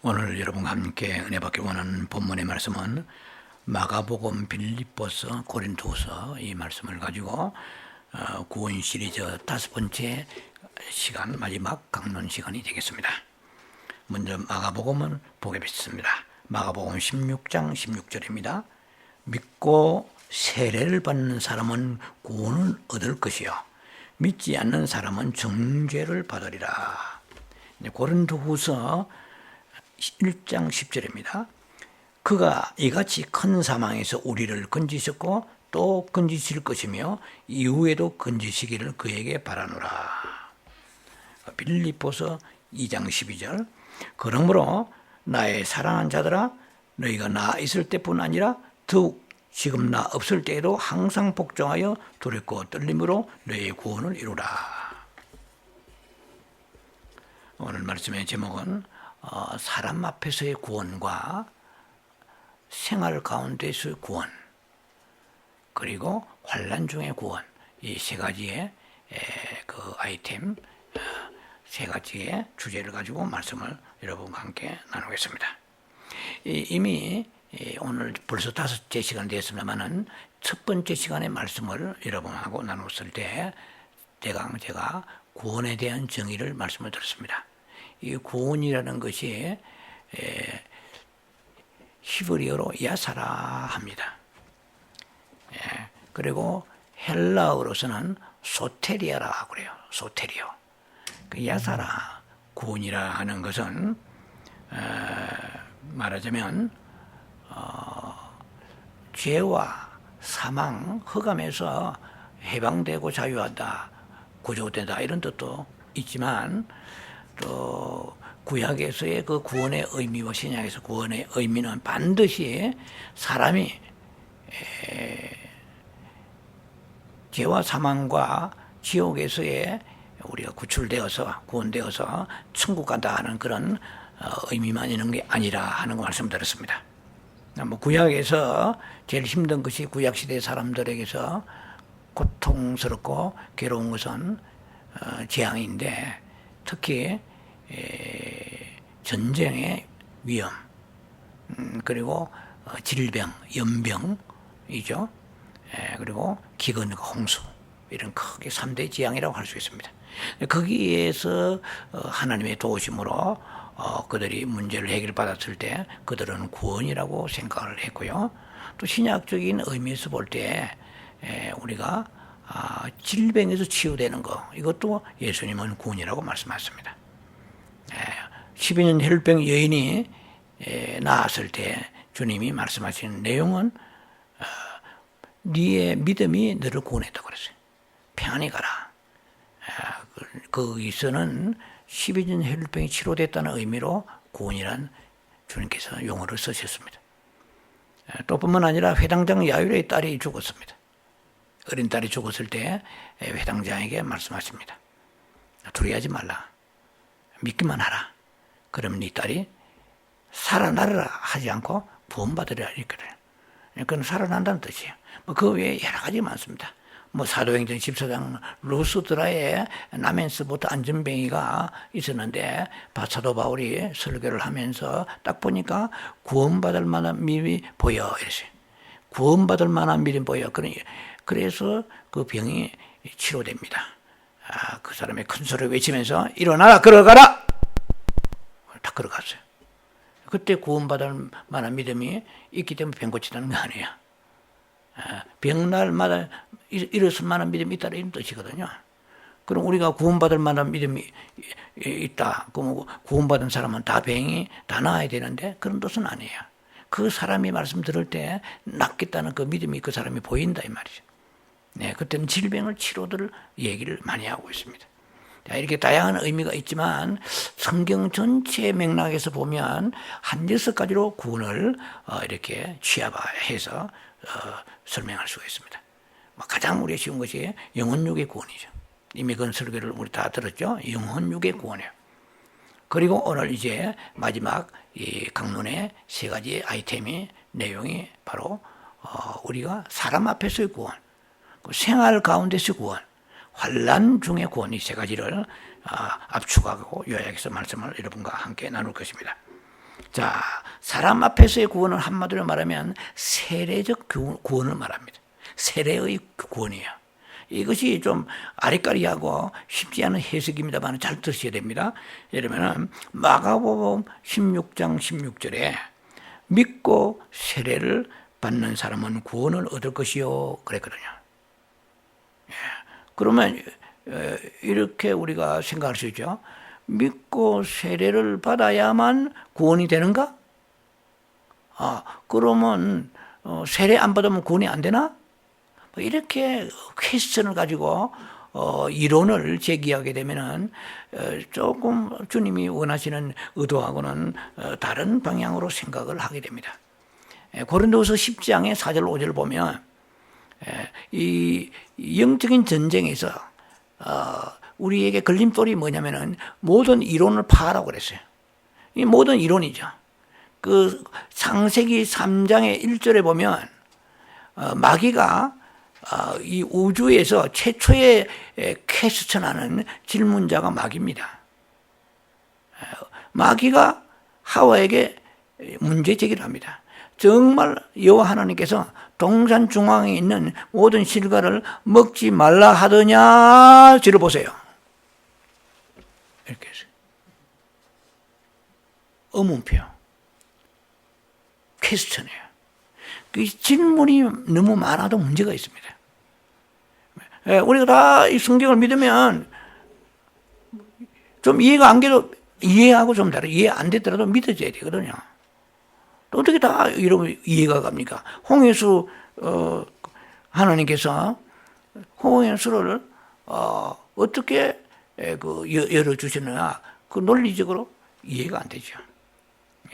오늘 여러분과 함께 은혜 받기 원하는 본문의 말씀은 마가복음, 빌립보서, 고린도서 이 말씀을 가지고 구원 시리즈 5번째 시간, 마지막 강론 시간이 되겠습니다. 먼저 마가복음은 보겠습니다. 마가복음 16장 16절입니다. 믿고 세례를 받는 사람은 구원을 얻을 것이요 믿지 않는 사람은 정죄를 받으리라. 고린도후서 1장 10절입니다. 그가 이같이 큰 사망에서 우리를 건지셨고 또 건지실 것이며 이후에도 건지시기를 그에게 바라노라. 빌립보서 2장 12절. 그러므로 나의 사랑하는 자들아, 너희가 나 있을 때뿐 아니라 더욱 지금 나 없을 때에도 항상 복종하여 두렵고 떨림으로 너희의 구원을 이루라. 오늘 말씀의 제목은 사람 앞에서의 구원과 생활 가운데서의 구원, 그리고 환난 중의 구원, 이 세 가지의 그 아이템, 세 가지의 주제를 가지고 말씀을 여러분과 함께 나누겠습니다. 이미 오늘 벌써 5째 시간 되었습니다만은 첫 번째 시간의 말씀을 여러분하고 나눴을 때 제가 구원에 대한 정의를 말씀을 드렸습니다. 이 구원이라는 것이 히브리어로 야사라 합니다. 그리고 헬라어로서는 소테리아라고 그래요. 소테리오. 그 야사라, 구원이라 하는 것은 말하자면 죄와 사망, 흑암에서 해방되고 자유하다, 구조되다 이런 뜻도 있지만 또 구약에서의 그 구원의 의미와 신약에서 구원의 의미는 반드시 사람이 죄와 사망과 지옥에서의 우리가 구출되어서 구원되어서 천국 간다 하는 그런 의미만 있는 게 아니라 하는 거 말씀드렸습니다. 구약에서 제일 힘든 것이 구약시대 사람들에게서 고통스럽고 괴로운 것은 재앙인데 특히 전쟁의 위험, 그리고 질병, 연병이죠. 그리고 기근, 홍수 이런 크게 3대 재앙이라고 할 수 있습니다. 거기에서 하나님의 도우심으로 그들이 문제를 해결받았을 때 그들은 구원이라고 생각을 했고요. 또 신약적인 의미에서 볼 때 우리가 질병에서 치유되는 거, 이것도 예수님은 구원이라고 말씀하셨습니다. 12년 혈병 여인이 나았을 때 주님이 말씀하신 내용은 네의 믿음이 너를 구원했다고 그랬어요. 평안히 가라. 거기서는 12년 혈병이 치료됐다는 의미로 구원이란 주님께서 용어를 쓰셨습니다. 또 뿐만 아니라 회당장 야율의 딸이 죽었습니다. 어린 딸이 죽었을 때 회당장에게 말씀하십니다. 두려워하지 말라. 믿기만 하라. 그럼 네 딸이 살아나리라 하지 않고 구원받으리라 이랬거든요. 그건 살아난다는 뜻이에요. 그 외에 여러 가지 많습니다. 사도행전 14장 루스드라에 나멘스부터 안전뱅이가 있었는데 사도 바울이 설교를 하면서 딱 보니까 구원받을 만한 믿음이 보여 이랬어요. 구원받을 만한 믿음이 보여. 그래서 그 병이 치료됩니다. 그 사람의 큰 소리를 외치면서 일어나라, 걸어가라. 다 걸어갔어요. 그때 구원받을 만한 믿음이 있기 때문에 병 고치다는 거 아니에요. 병날마다 일어설 만한 믿음이 있다는 이런 뜻이거든요. 그럼 우리가 구원받을 만한 믿음이 있다. 그럼 구원받은 사람은 다 병이 다 나아야 되는데 그런 뜻은 아니에요. 그 사람이 말씀 들을 때 낫겠다는 그 믿음이 그 사람이 보인다 이 말이죠. 그때는 질병을 치료들 얘기를 많이 하고 있습니다. 이렇게 다양한 의미가 있지만 성경 전체의 맥락에서 보면 한 6가지로 구원을 이렇게 취합해서 설명할 수가 있습니다. 가장 우리가 쉬운 것이 영혼육의 구원이죠. 이미 그런 설교를 우리 다 들었죠. 영혼육의 구원이에요. 그리고 오늘 이제 마지막 이 강론의 3가지 아이템이 내용이 바로 우리가 사람 앞에서의 구원, 생활 가운데서의 구원, 환난 중의 구원, 이 3가지를 압축하고 요약해서 말씀을 여러분과 함께 나눌 것입니다. 자, 사람 앞에서의 구원은 한마디로 말하면 세례적 구원을 말합니다. 세례의 구원이에요. 이것이 좀 아리까리하고 쉽지 않은 해석입니다만 잘 들으셔야 됩니다. 예를 들면 마가복음 16장 16절에 믿고 세례를 받는 사람은 구원을 얻을 것이요 그랬거든요. 그러면 이렇게 우리가 생각할 수 있죠. 믿고 세례를 받아야만 구원이 되는가? 그러면 세례 안 받으면 구원이 안 되나? 이렇게 퀘스천을 가지고 이론을 제기하게 되면은 조금 주님이 원하시는 의도하고는 다른 방향으로 생각을 하게 됩니다. 고린도후서 10장의 4절 5절을 보면 이 영적인 전쟁에서 우리에게 걸림돌이 뭐냐면은 모든 이론을 파라고 그랬어요. 이 모든 이론이죠. 그 창세기 3장의 1절에 보면 마귀가 이 우주에서 최초의 퀘스천하는 질문자가 마귀입니다. 마귀가 하와에게 문제 제기를 합니다. 정말 여호와 하나님께서 동산 중앙에 있는 모든 실과를 먹지 말라 하더냐? 지를 보세요. 이렇게 해서 의문표, 퀘스천이에요. 그 질문이 너무 많아도 문제가 있습니다. 우리가 다 이 성경을 믿으면 좀 이해가 안 돼도 이해하고 좀 다르 이해 안 되더라도 믿어져야 되거든요. 또 어떻게 다 이러면 이해가 갑니까? 홍해수 하나님께서 홍해수를 어떻게 열어주셨느냐 그 논리적으로 이해가 안 되죠.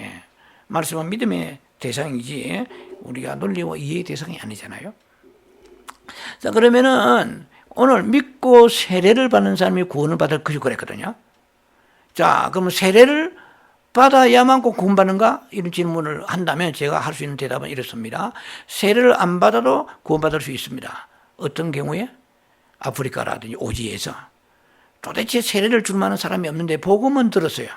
예. 말씀은 믿음의 대상이지 우리가 논리와 이해의 대상이 아니잖아요. 자, 그러면은 오늘 믿고 세례를 받는 사람이 구원을 받을 것이고 그랬거든요. 자, 그러면 세례를 받아야만 꼭 구원받는가? 이런 질문을 한다면 제가 할 수 있는 대답은 이렇습니다. 세례를 안 받아도 구원받을 수 있습니다. 어떤 경우에? 아프리카라든지 오지에서 도대체 세례를 줄 만한 사람이 없는데 복음은 들었어요.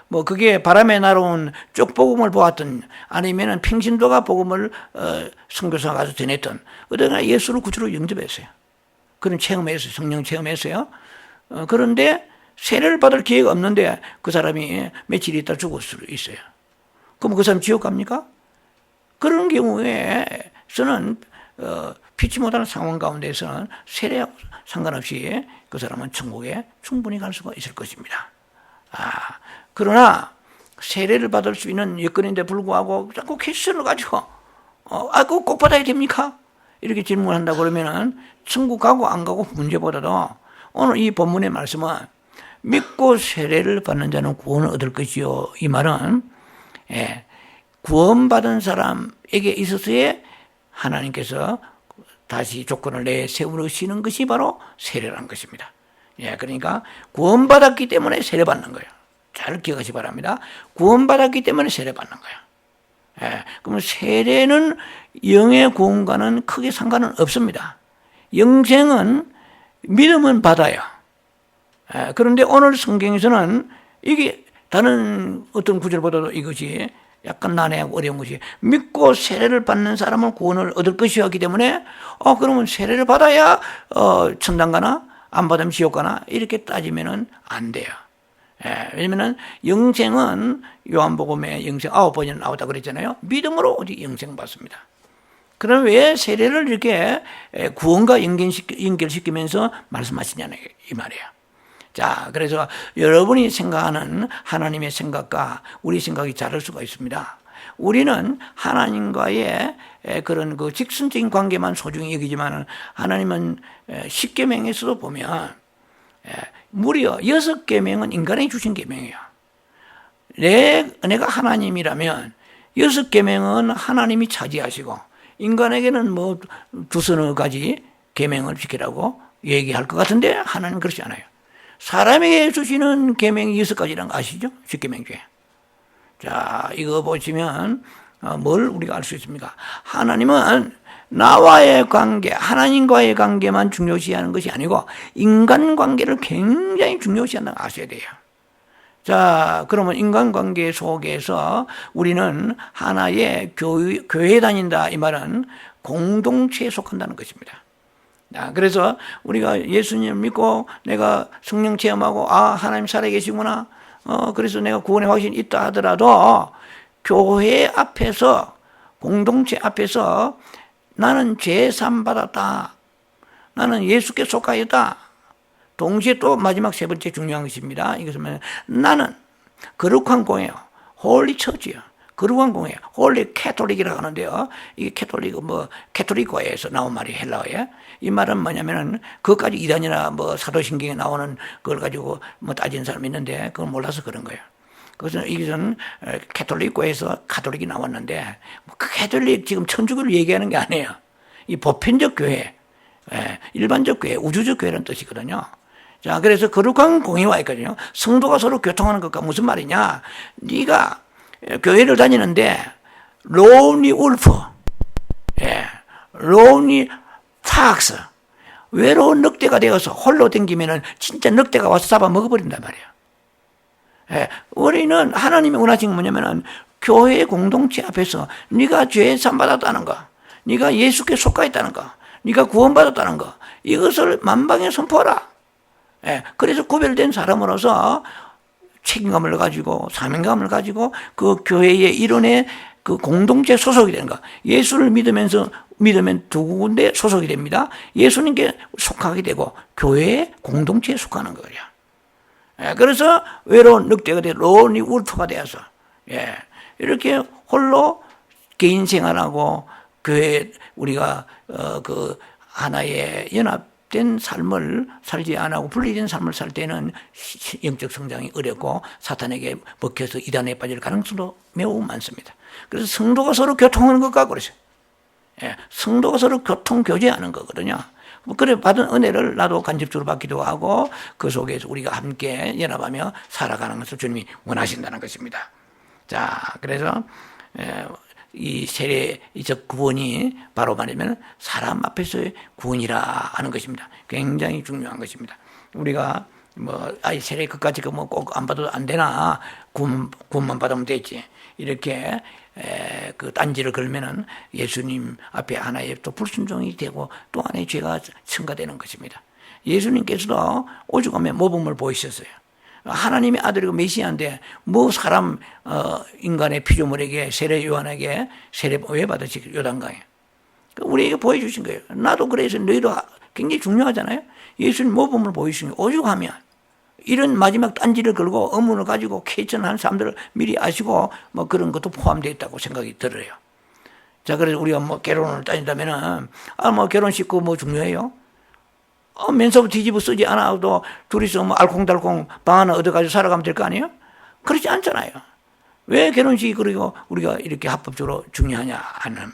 뭐 그게 바람에 날아온 쪽복음을 보았던 아니면은 평신도가 복음을 선교사가 가서 전했던 어디나 예수를 구주로 영접했어요. 그런 체험했어요. 성령 체험했어요. 그런데 세례를 받을 기회가 없는데 그 사람이 며칠 있다 죽을 수 있어요. 그럼 그 사람 지옥 갑니까? 그런 경우에서는 피치 못하는 상황 가운데서는 세례하고 상관없이 그 사람은 천국에 충분히 갈 수가 있을 것입니다. 그러나 세례를 받을 수 있는 여건인데 불구하고 자꾸 퀘스천을 가지고 그거 꼭 받아야 됩니까? 이렇게 질문한다고 그러면은 천국 가고 안 가고 문제보다도 오늘 이 본문의 말씀은 믿고 세례를 받는 자는 구원을 얻을 것이요. 이 말은 구원받은 사람에게 있어서의 하나님께서 다시 조건을 내세우시는 것이 바로 세례라는 것입니다. 그러니까 구원받았기 때문에 세례받는 거예요. 잘 기억하시 기 바랍니다. 구원받았기 때문에 세례받는 거예요. 그러면 세례는 영의 구원과는 크게 상관은 없습니다. 영생은 믿음은 받아요. 그런데 오늘 성경에서는 이게 다른 어떤 구절보다도 이것이 약간 난해하고 어려운 것이 믿고 세례를 받는 사람은 구원을 얻을 것이었기 때문에 그러면 세례를 받아야 천당 가나 안 받으면 지옥 가나 이렇게 따지면은 안 돼요. 왜냐면은 영생은 요한복음에 영생 9번이나 나오다 그랬잖아요. 믿음으로 오직 영생 받습니다. 그럼 왜 세례를 이렇게 구원과 연결시키면서 말씀하시냐는 이 말이에요. 자, 그래서 여러분이 생각하는 하나님의 생각과 우리 생각이 다를 수가 있습니다. 우리는 하나님과의 그런 그 직선적인 관계만 소중히 여기지만 하나님은 10계명에서도 보면 무려 6계명은 인간에게 주신 계명이에요. 내가 하나님이라면 6계명은 하나님이 차지하시고 인간에게는 뭐 두서너 가지 계명을 지키라고 얘기할 것 같은데 하나님은 그렇지 않아요. 사람에게 주시는 계명이 6가지라는 거 아시죠? 10계명 중에. 자, 이거 보시면 뭘 우리가 알 수 있습니까? 하나님은 나와의 관계, 하나님과의 관계만 중요시하는 것이 아니고 인간관계를 굉장히 중요시한다는 거 아셔야 돼요. 자, 그러면 인간관계 속에서 우리는 하나의 교회에 다닌다. 이 말은 공동체에 속한다는 것입니다. 그래서 우리가 예수님을 믿고 내가 성령 체험하고 하나님 살아계시구나. 그래서 내가 구원의 확신이 있다 하더라도 교회 앞에서 공동체 앞에서 나는 죄 사함 받았다. 나는 예수께 속하였다. 동시에 또 마지막 세 번째 중요한 것입니다. 이것은 나는 거룩한 공예요. 홀리 처지요. 거룩한 공예요. 홀리 캐톨릭이라고 하는데요. 이게 캐톨릭어에서 나온 말이 헬라어에. 이 말은 뭐냐면은 그것까지 이단이나 사도신경에 나오는 그걸 가지고 따지는 사람이 있는데 그걸 몰라서 그런 거예요. 그것은 이것은 캐톨릭어에서 가톨릭이 나왔는데 그 캐톨릭 지금 천주교를 얘기하는 게 아니에요. 이 보편적 교회, 일반적 교회, 우주적 교회라는 뜻이거든요. 자, 그래서 거룩한 공의와 있거든요. 성도가 서로 교통하는 것과 무슨 말이냐? 네가 교회를 다니는데 로니 울프, 로니 팍스, 외로운 늑대가 되어서 홀로 댕기면은 진짜 늑대가 와서 잡아 먹어버린단 말이에요. 우리는 하나님이 원하신 건 뭐냐면은 교회 공동체 앞에서 네가 죄 사함 받았다는 거, 네가 예수께 속하였다는 거, 네가 구원받았다는 거, 이것을 만방에 선포하라. 그래서 구별된 사람으로서 책임감을 가지고 사명감을 가지고 그 교회의 일원의 그 공동체 소속이 되는 거. 예수를 믿으면 두 군데 소속이 됩니다. 예수님께 속하게 되고 교회의 공동체에 속하는 거예요. 그래서 외로운 늑대가 되어 로니 울프가 되어서 이렇게 홀로 개인 생활하고 교회 우리가 그 하나의 연합된 삶을 살지 않고 분리된 삶을 살 때는 영적 성장이 어렵고 사탄에게 먹혀서 이단에 빠질 가능성도 매우 많습니다. 그래서 성도가 서로 교통하는 것과 그러죠. 성도가 서로 교통 교제하는 거거든요. 그래 받은 은혜를 나도 간접적으로 받기도 하고 그 속에서 우리가 함께 연합하며 살아가는 것을 주님이 원하신다는 것입니다. 자, 그래서 이 세례적 구원이 바로 말하면 사람 앞에서의 구원이라 하는 것입니다. 굉장히 중요한 것입니다. 우리가 세례 끝까지 꼭 안 받아도 안 되나 구원만 받으면 되지 이렇게 그 딴지를 걸면은 예수님 앞에 하나의 또 불순종이 되고 또 하나의 죄가 첨가되는 것입니다. 예수님께서도 오죽하면 모범을 보이셨어요. 하나님의 아들이고 메시아인데 사람 인간의 피조물에게 세례 요한에게 세례 왜 받으시 요단강에 우리에게 보여주신 거예요. 나도 그래서 너희도 굉장히 중요하잖아요. 예수님 모범을 보이신 거예요. 오죽하면 이런 마지막 딴지를 걸고 의문을 가지고 캐천한 사람들을 미리 아시고 그런 것도 포함되어 있다고 생각이 들어요. 자, 그래서 우리가 결혼을 따진다면은 결혼식 중요해요? 면접 뒤집어 쓰지 않아도 둘이서 알콩달콩 방 하나 얻어가지고 살아가면 될 거 아니에요? 그렇지 않잖아요. 왜 결혼식이 그리고 우리가 이렇게 합법적으로 중요하냐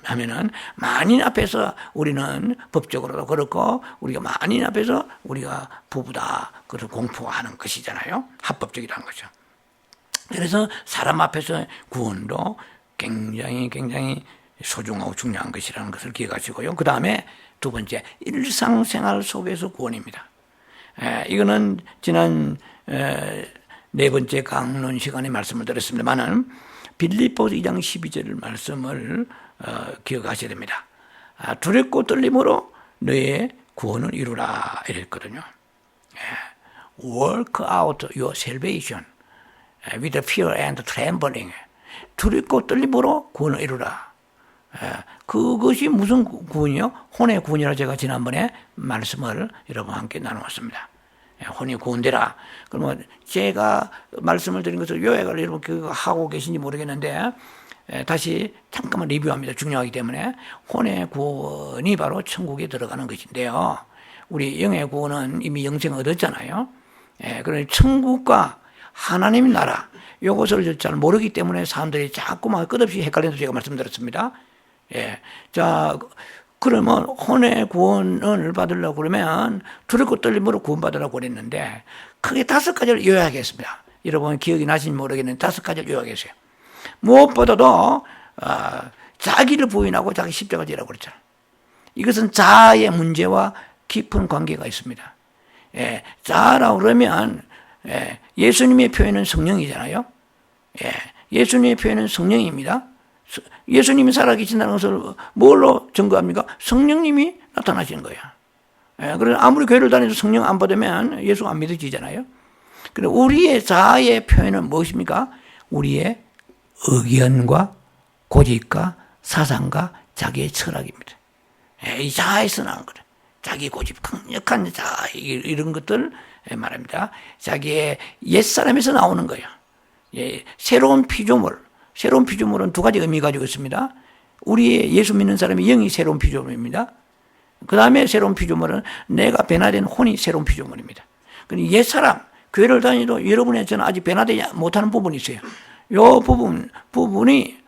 하면은 만인 앞에서 우리는 법적으로도 그렇고 우리가 만인 앞에서 우리가 부부다 그걸 공포하는 것이잖아요. 합법적이라는 거죠. 그래서 사람 앞에서 구원도 굉장히 소중하고 중요한 것이라는 것을 기억하시고요. 그 다음에 두 번째, 일상생활 속에서 구원입니다. 이거는 지난 네 번째 강론 시간에 말씀을 드렸습니다만은 빌립보서 2장 12절 말씀을 기억하셔야 됩니다. 두렵고 떨림으로 너의 구원을 이루라 이랬거든요. Work out your salvation with fear and trembling. 두렵고 떨림으로 구원을 이루라. 그것이 무슨 구원이요? 혼의 구원이라 제가 지난번에 말씀을 여러분과 함께 나누었습니다. 혼이 구원되라. 그러면 제가 말씀을 드린 것을 요약을 여러분 하고 계신지 모르겠는데 다시 잠깐만 리뷰합니다. 중요하기 때문에 혼의 구원이 바로 천국에 들어가는 것인데요. 우리 영의 구원은 이미 영생을 얻었잖아요. 그러니 천국과 하나님 나라 이것을 잘 모르기 때문에 사람들이 자꾸만 끝없이 헷갈려서 제가 말씀드렸습니다. 자, 그러면 혼의 구원을 받으려고 그러면 두렵고 떨림으로 구원받으라고 그랬는데 크게 5가지를 요약하겠습니다. 여러분 기억이 나신지 모르겠는데 5가지를 요약했어요. 무엇보다도 자기를 부인하고 자기 십자가 지라고 그랬잖아요. 이것은 자아의 문제와 깊은 관계가 있습니다. 자아라고 그러면 예수님의 표현은 성령이잖아요. 예수님의 표현은 성령입니다. 예수님이 살아계신다는 것을 뭘로 증거합니까? 성령님이 나타나시는 거예요. 그래서 아무리 교회를 다녀도 성령 안 받으면 예수 안 믿어지잖아요. 그런데 우리의 자아의 표현은 무엇입니까? 우리의 의견과 고집과 사상과 자기의 철학입니다. 이 자아에서 나온 거예요. 자기 고집, 강력한 자아, 이런 것들 말합니다. 자기의 옛사람에서 나오는 거예요. 새로운 피조물은 두 가지 의미 가지고 있습니다. 우리의 예수 믿는 사람의 영이 새로운 피조물입니다. 그 다음에 새로운 피조물은 내가 변화된 혼이 새로운 피조물입니다. 옛사람, 교회를 다니도 여러분의 저는 아직 변화되지 못하는 부분이 있어요. 이 부분이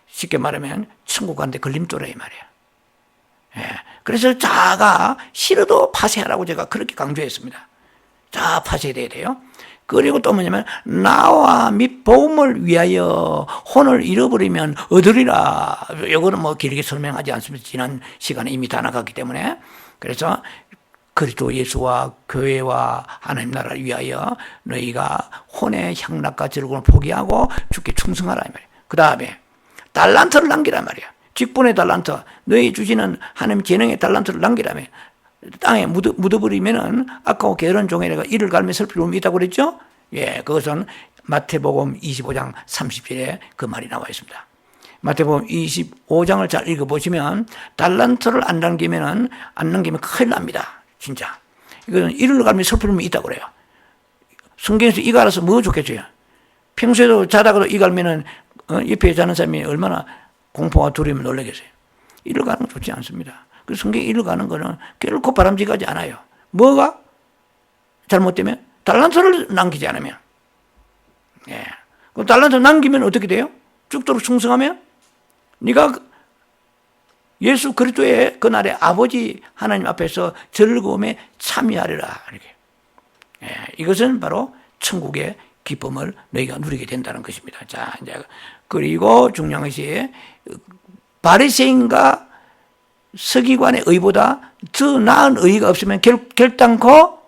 쉽게 말하면 천국 가는데 걸림돌이라 이 말이에요. 그래서 자아가 싫어도 파쇄하라고 제가 그렇게 강조했습니다. 자아 파쇄돼야 돼요. 그리고 또 뭐냐면 나와 및 복음을 위하여 혼을 잃어버리면 얻으리라. 이거는 뭐 길게 설명하지 않습니다. 지난 시간에 이미 다 나갔기 때문에. 그래서 그리스도 예수와 교회와 하나님 나라를 위하여 너희가 혼의 향락과 즐거움을 포기하고 주께 충성하라 이 말이에요. 그 다음에 달란트를 남기란 말이에요. 직분의 달란트, 너희 주시는 하나님 재능의 달란트를 남기라며. 땅에 묻어버리면은 아까워 게으른 종에 내가 이를 갈며 슬픔이 있다고 그랬죠? 그것은 마태복음 25장 30절에 그 말이 나와 있습니다. 마태복음 25장을 잘 읽어보시면 달란트를 안 남기면 큰일 납니다. 진짜. 이거는 이를 갈며 슬픔이 있다고 그래요. 성경에서 이거 알아서 뭐 좋겠어요? 평소에도 자다가도 이 갈면은 옆에 자는 사람이 얼마나 공포와 두려움을 놀라겠어요. 이를 가는 건 좋지 않습니다. 그 성경에 이를 가는 거는 결코 바람직하지 않아요. 뭐가 잘못되면 달란트를 남기지 않으면. 그 달란트 남기면 어떻게 돼요? 죽도록 충성하면 네가 예수 그리스도의 그날의 아버지 하나님 앞에서 즐거움에 참여하리라. 이렇게. 이것은 바로 천국의 기쁨을 너희가 누리게 된다는 것입니다. 자, 이제 그리고 중요한 것이 바리새인과 서기관의 의보다 더 나은 의가 없으면 결단코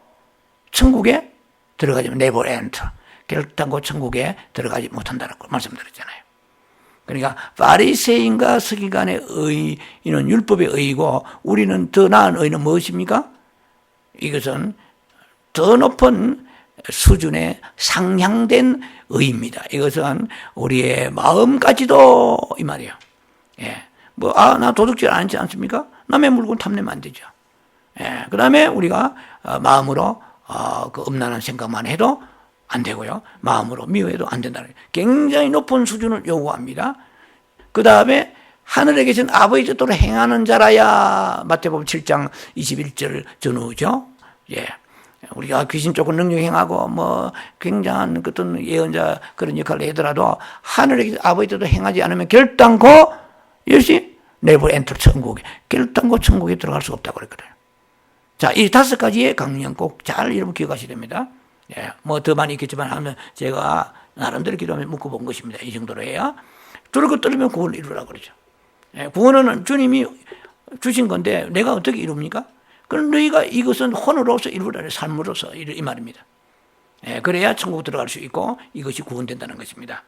천국에 들어가지 never enter. 결단코 천국에 들어가지 못한다는 걸 말씀드렸잖아요. 그러니까 바리새인과 서기관의 의는 율법의 의이고 우리는 더 나은 의는 무엇입니까? 이것은 더 높은 수준의 상향된 의입니다. 이것은 우리의 마음까지도 이 말이에요. 나 도둑질 안 하지 않습니까? 남의 물건 탐내면 안 되죠. 그 다음에 우리가 마음으로 그 음란한 생각만 해도 안 되고요. 마음으로 미워해도 안 된다는 거예요. 굉장히 높은 수준을 요구합니다. 그 다음에 하늘에 계신 아버지 뜻대로 행하는 자라야 마태복음 7장 21절 전후죠. 우리가 귀신 쫓고 능력 행하고 뭐 굉장한 어떤 예언자 그런 역할을 하더라도 하늘에 계신 아버지 뜻대로 행하지 않으면 결단코 이것이 never enter 천국에 결단코 천국에 들어갈 수 없다고 그랬거든요. 자, 이 5가지의 강령 꼭 잘 여러분 기억하셔야 됩니다. 뭐 더 많이 있겠지만 하면 제가 나름대로 기도하면서 묶어본 것입니다. 이 정도로 해야 들고 떨면 구원을 이루라고 그러죠. 구원은 주님이 주신 건데 내가 어떻게 이룹니까? 그럼 너희가 이것은 혼으로서 이루라, 삶으로서 이 말입니다. 그래야 천국 들어갈 수 있고 이것이 구원된다는 것입니다.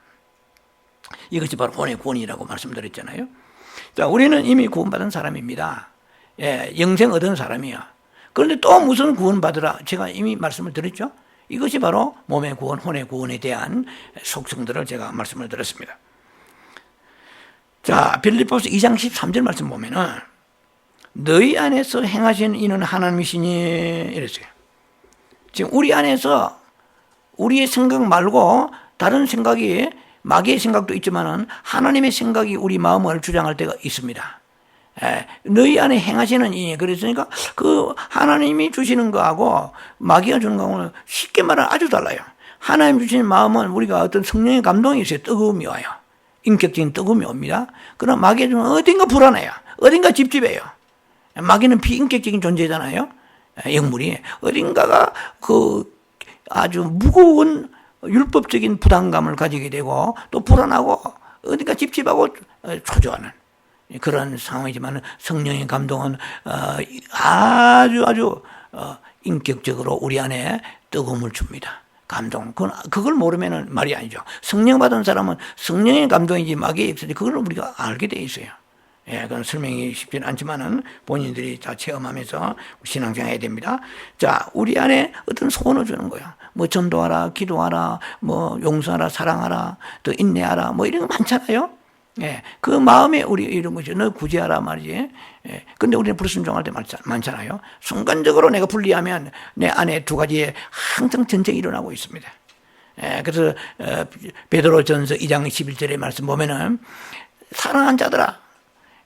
이것이 바로 혼의 구원이라고 말씀드렸잖아요. 자, 우리는 이미 구원받은 사람입니다. 영생 얻은 사람이야. 그런데 또 무슨 구원받으라? 제가 이미 말씀을 드렸죠. 이것이 바로 몸의 구원, 혼의 구원에 대한 속성들을 제가 말씀을 드렸습니다. 자, 빌립보서 2장 13절 말씀 보면은 너희 안에서 행하시는 이는 하나님이시니 이랬어요. 지금 우리 안에서 우리의 생각 말고 다른 생각이 마귀의 생각도 있지만은 하나님의 생각이 우리 마음을 주장할 때가 있습니다. 너희 안에 행하시는 이 그랬으니까 그 하나님이 주시는 거하고 마귀가 주는 거하고는 쉽게 말하면 아주 달라요. 하나님 주시는 마음은 우리가 어떤 성령의 감동이 있어요. 뜨거움이 와요. 인격적인 뜨거움이 옵니다. 그러나 마귀가 주는 어딘가 불안해요. 어딘가 찝찝해요. 마귀는 비인격적인 존재잖아요. 영물이 어딘가가 그 아주 무거운 율법적인 부담감을 가지게 되고 또 불안하고 어딘가 찝찝하고 초조하는 그런 상황이지만 성령의 감동은 아주 인격적으로 우리 안에 뜨거움을 줍니다. 감동. 그걸 모르면은 말이 아니죠. 성령 받은 사람은 성령의 감동이지 마귀의 입술이 그걸 우리가 알게 돼 있어요. 예, 그건 설명이 쉽지는 않지만은 본인들이 다 체험하면서 신앙생활 해야 됩니다. 자, 우리 안에 어떤 소원을 주는 거예요. 뭐 전도하라, 기도하라, 뭐 용서하라, 사랑하라, 또 인내하라, 뭐 이런 거 많잖아요. 예, 그 마음에 우리 이런 거죠. 너 구제하라 말이지. 예, 근데 우리는 불순종할 때 많잖아요. 순간적으로 내가 분리하면 내 안에 두 가지에 항상 전쟁이 일어나고 있습니다. 예, 그래서 베드로전서 2장 11절의 말씀 보면은 사랑한 자들아,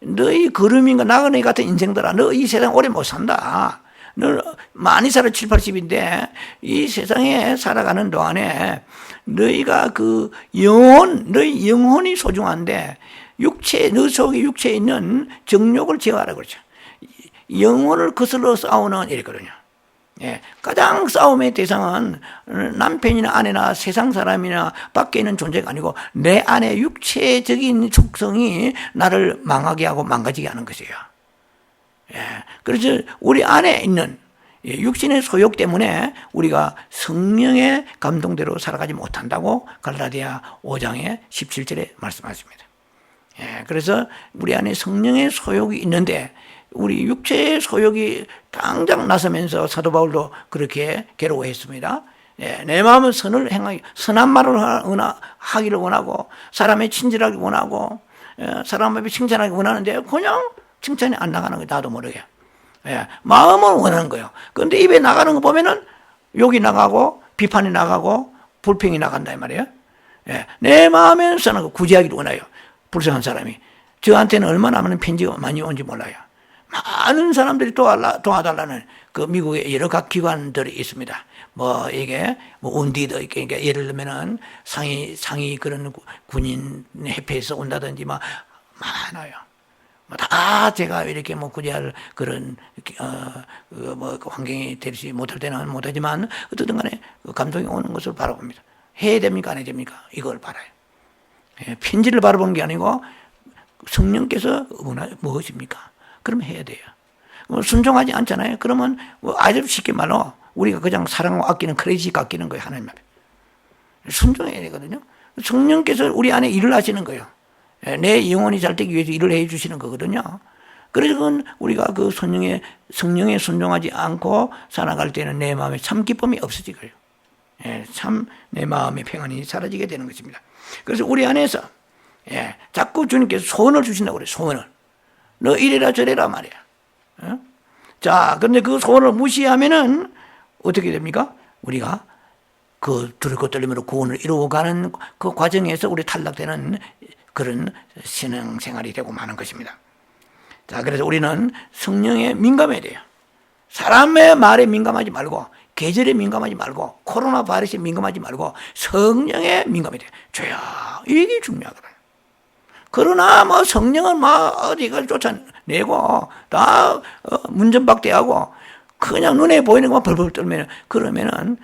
너희 거름인가 나그네 같은 인생들아, 너 이 세상 오래 못 산다. 너 많이 살아 7, 80인데 이 세상에 살아가는 동안에 너희가 그 너희 영혼이 소중한데 너 속에 육체에 있는 정욕을 제어하라 그러죠. 영혼을 거슬러 싸우는 일이거든요. 예, 가장 싸움의 대상은 남편이나 아내나 세상 사람이나 밖에 있는 존재가 아니고 내 안에 육체적인 속성이 나를 망하게 하고 망가지게 하는 것이에요. 예, 그래서 우리 안에 있는 육신의 소욕 때문에 우리가 성령의 감동대로 살아가지 못한다고 갈라디아 5장의 17절에 말씀하십니다. 예, 그래서 우리 안에 성령의 소욕이 있는데 우리 육체의 소욕이 당장 나서면서 사도 바울도 그렇게 괴로워했습니다. 예, 내 마음은 선한 말을 하기를 원하고 사람의 친절하기 원하고 사람 앞에 칭찬하기 원하는데 그냥 칭찬이 안 나가는 거예요. 나도 모르게. 예, 마음은 원하는 거예요. 그런데 입에 나가는 거 보면은 욕이 나가고 비판이 나가고 불평이 나간다 이 말이에요. 예, 내 마음에는 선한 거 구제하기를 원해요. 불쌍한 사람이. 저한테는 얼마나 많은 편지가 많이 온지 몰라요. 많은 사람들이 도와달라는 그 미국의 여러 각 기관들이 있습니다. 뭐 이게 뭐 운디도 있게 그러니까 예를 들면은 상위 그런 군인 협회에서 온다든지 막 많아요. 뭐 다 제가 이렇게 뭐 구제할 그런 뭐 환경이 되지 못할 때는 못하지만 어쨌든 간에 그 감동이 오는 것을 바라봅니다. 해야 됩니까 안 해야 됩니까? 이걸 바라요. 예, 편지를 바라보는 게 아니고 성령께서 무엇입니까? 그러면 해야 돼요. 순종하지 않잖아요. 그러면 아주 쉽게 말로 우리가 그냥 사랑하고 아끼는 크레이지 아끼는 거예요. 하나님 앞에. 순종해야 되거든요. 성령께서 우리 안에 일을 하시는 거예요. 내 영혼이 잘 되기 위해서 일을 해 주시는 거거든요. 그래서 그건 우리가 그 성령에 순종하지 않고 살아갈 때는 내 마음에 참 기쁨이 없어지고요. 참 내 마음의 평안이 사라지게 되는 것입니다. 그래서 우리 안에서 자꾸 주님께서 소원을 주신다고 그래요. 소원을. 너 이래라 저래라 말이야. 자, 그런데 그 소원을 무시하면은 어떻게 됩니까? 우리가 그 두렵고 떨림으로 구원을 이루어가는 그 과정에서 우리 탈락되는 그런 신앙생활이 되고 마는 것입니다. 자, 그래서 우리는 성령에 민감해야 돼요. 사람의 말에 민감하지 말고 계절에 민감하지 말고 코로나 바이러스에 민감하지 말고 성령에 민감해야 돼요. 주야, 이게 중요하거든요. 그러나 뭐 성령은 막 어디가 쫓아내고 다 문전박대하고 그냥 눈에 보이는 것만 벌벌 떨면 그러면은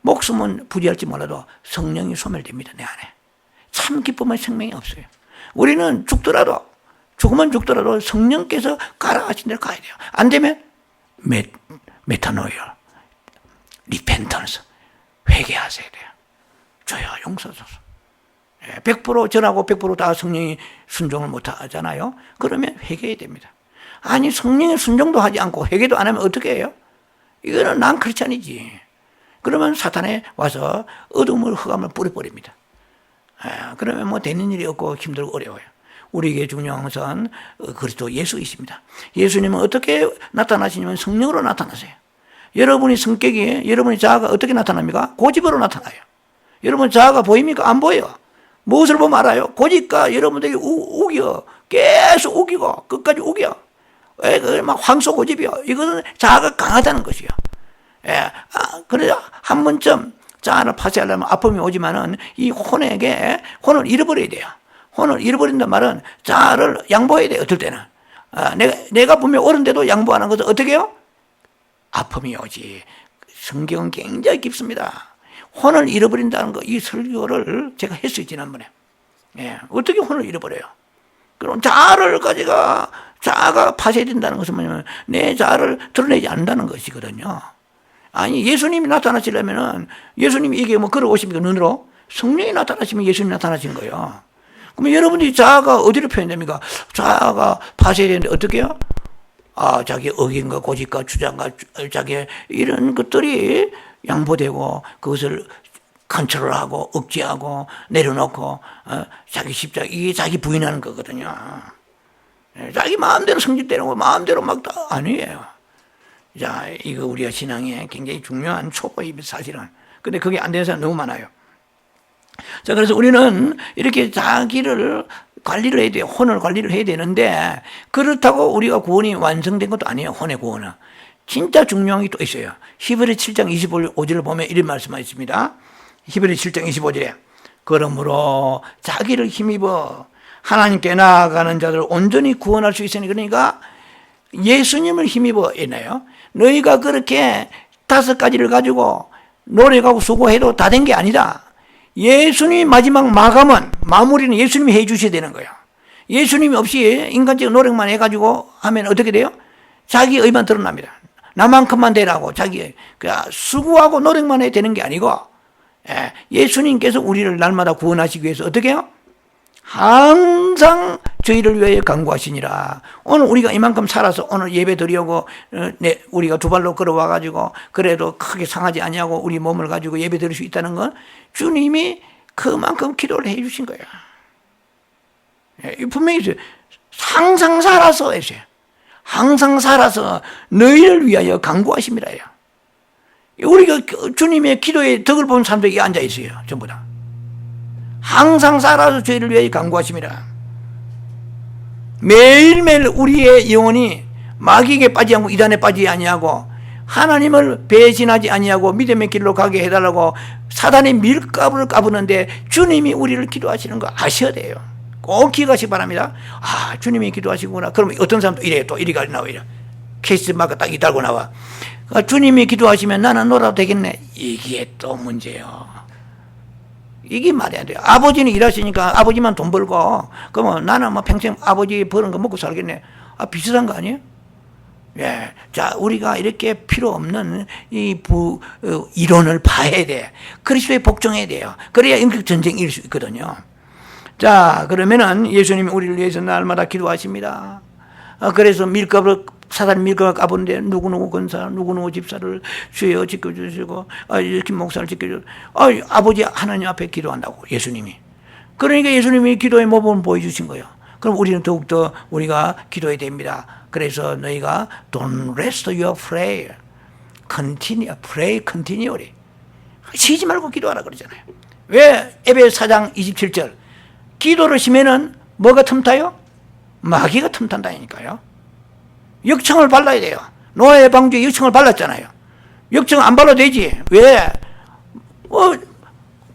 목숨은 부지할지 몰라도 성령이 소멸됩니다. 내 안에. 참 기쁨의 생명이 없어요. 우리는 죽으면 죽더라도 성령께서 가라하신 대로 가야 돼요. 안 되면 메타노이어, 리펜턴스, 회개하셔야 돼요. 주여 용서소서. 100% 전하고 100% 성령이 순종을 못 하잖아요. 그러면 회개해야 됩니다. 아니 성령의 순종도 하지 않고 회개도 안 하면 어떻게 해요? 이거는 난 크리스찬이지. 그러면 사탄에 와서 어둠을 흑암을 뿌려버립니다. 그러면 뭐 되는 일이 없고 힘들고 어려워요. 우리에게 중요한 것은 그리스도 예수이십니다. 예수님은 어떻게 나타나시냐면 성령으로 나타나세요. 여러분의 성격이 여러분의 자아가 어떻게 나타납니까? 고집으로 나타나요. 여러분 자아가 보입니까? 안 보여요. 무엇을 보면 알아요? 고집과 여러분들이 우겨. 계속 우기고 끝까지 우겨. 막 황소 고집이요. 이것은 자아가 강하다는 것이요. 그래서 한 번쯤 자아를 파쇄하려면 아픔이 오지만은 이 혼을 잃어버려야 돼요. 혼을 잃어버린단 말은 자아를 양보해야 돼요. 어떨 때는. 내가 분명 옳은데도 양보하는 것은 어떻게 해요? 아픔이 오지. 성경은 굉장히 깊습니다. 혼을 잃어버린다는 거, 이 설교를 제가 했어요, 지난번에. 어떻게 혼을 잃어버려요? 그럼 자아를 자아가 파쇄된다는 것은 뭐냐면 내 자아를 드러내지 않는다는 것이거든요. 아니, 예수님이 나타나시려면은, 예수님이 이게 뭐 걸어오십니까, 눈으로? 성령이 나타나시면 예수님이 나타나신 거예요. 그러면 여러분들이 자아가 어디로 표현됩니까? 자아가 파쇄해야 되는데 어떻게 해요? 아, 자기 의견과 고집과 주장과 자기 이런 것들이 양보되고 그것을 컨트롤하고 억제하고 내려놓고 자기 십자가, 이게 자기 부인하는 거거든요. 자기 마음대로 성질되는 거 마음대로 막 다 아니에요. 자, 이거 우리가 신앙에 굉장히 중요한 초보입니다, 사실은. 근데 그게 안 되는 사람 너무 많아요. 자, 그래서 우리는 이렇게 자기를 관리를 해야 돼요. 혼을 관리를 해야 되는데, 그렇다고 우리가 구원이 완성된 것도 아니에요, 혼의 구원은. 진짜 중요한 게 또 있어요. 히브리 7장 25절을 보면 이런 말씀이 있습니다. 히브리 7장 25절에 그러므로 자기를 힘입어 하나님께 나아가는 자들을 온전히 구원할 수 있으니, 그러니까 예수님을 힘입어 있나요? 너희가 그렇게 5가지를 가지고 노력하고 수고해도 다 된 게 아니다. 예수님이 마지막 마무리는 예수님이 해 주셔야 되는 거예요. 예수님이 없이 인간적 노력만 해가지고 하면 어떻게 돼요? 자기 의만 드러납니다. 나만큼만 되라고 자기 수고하고 노력만 해야 되는 게 아니고, 예수님께서 우리를 날마다 구원하시기 위해서 어떻게 해요? 항상 저희를 위하여 간구하시니라. 오늘 우리가 이만큼 살아서 오늘 예배 드리려고 우리가 2발로 걸어와가지고 그래도 크게 상하지 아니하고 우리 몸을 가지고 예배 드릴 수 있다는 건 주님이 그만큼 기도를 해 주신 거예요. 분명히 있어요. 항상 살아서 했어요. 항상 살아서 너희를 위하여 간구하십니다. 우리가 주님의 기도의 덕을 본 사람들이 앉아 있어요. 전부 다. 항상 살아서 저희를 위하여 간구하십니다. 매일매일 우리의 영혼이 마귀에게 빠지지 않고 이단에 빠지지 아니하고 하나님을 배신하지 아니하고 믿음의 길로 가게 해달라고 사단의 밀가부를 까부는데 주님이 우리를 기도하시는 거 아셔야 돼요. 꼭 기억하시기 바랍니다. 아, 주님이 기도하시구나. 그러면 어떤 사람도 이래요. 또 이리 나와 이래. 케이스 마크 딱 이달고 나와. 주님이 기도하시면 나는 놀아도 되겠네. 이게 또 문제예요. 이게 말이 안 돼요. 아버지는 일하시니까 아버지만 돈 벌고, 그러면 나는 뭐 평생 아버지 버는 거 먹고 살겠네. 아, 비슷한 거 아니에요? 예. 자, 우리가 이렇게 필요 없는 이론을 봐야 돼. 그리스도에 복종해야 돼요. 그래야 인격 전쟁이 이길 수 있거든요. 자, 그러면은 예수님이 우리를 위해서 날마다 기도하십니다. 그래서 사단 밀가루 까보는데 누구누구 권사, 누구누구 집사를 주여 지켜주시고, 김 목사를 지켜주시고, 아버지 하나님 앞에 기도한다고, 예수님이. 그러니까 예수님이 기도의 모범을 보여주신 거예요. 그럼 우리는 더욱더 우리가 기도해야 됩니다. 그래서 너희가 don't rest your prayer. pray continually. 쉬지 말고 기도하라 그러잖아요. 왜? 에베소 4장 27절. 기도를 쉬면은 뭐가 틈타요? 마귀가 틈탄다니까요. 역청을 발라야 돼요. 노아의 방주에 역청을 발랐잖아요. 역청 안 발라도 되지. 왜?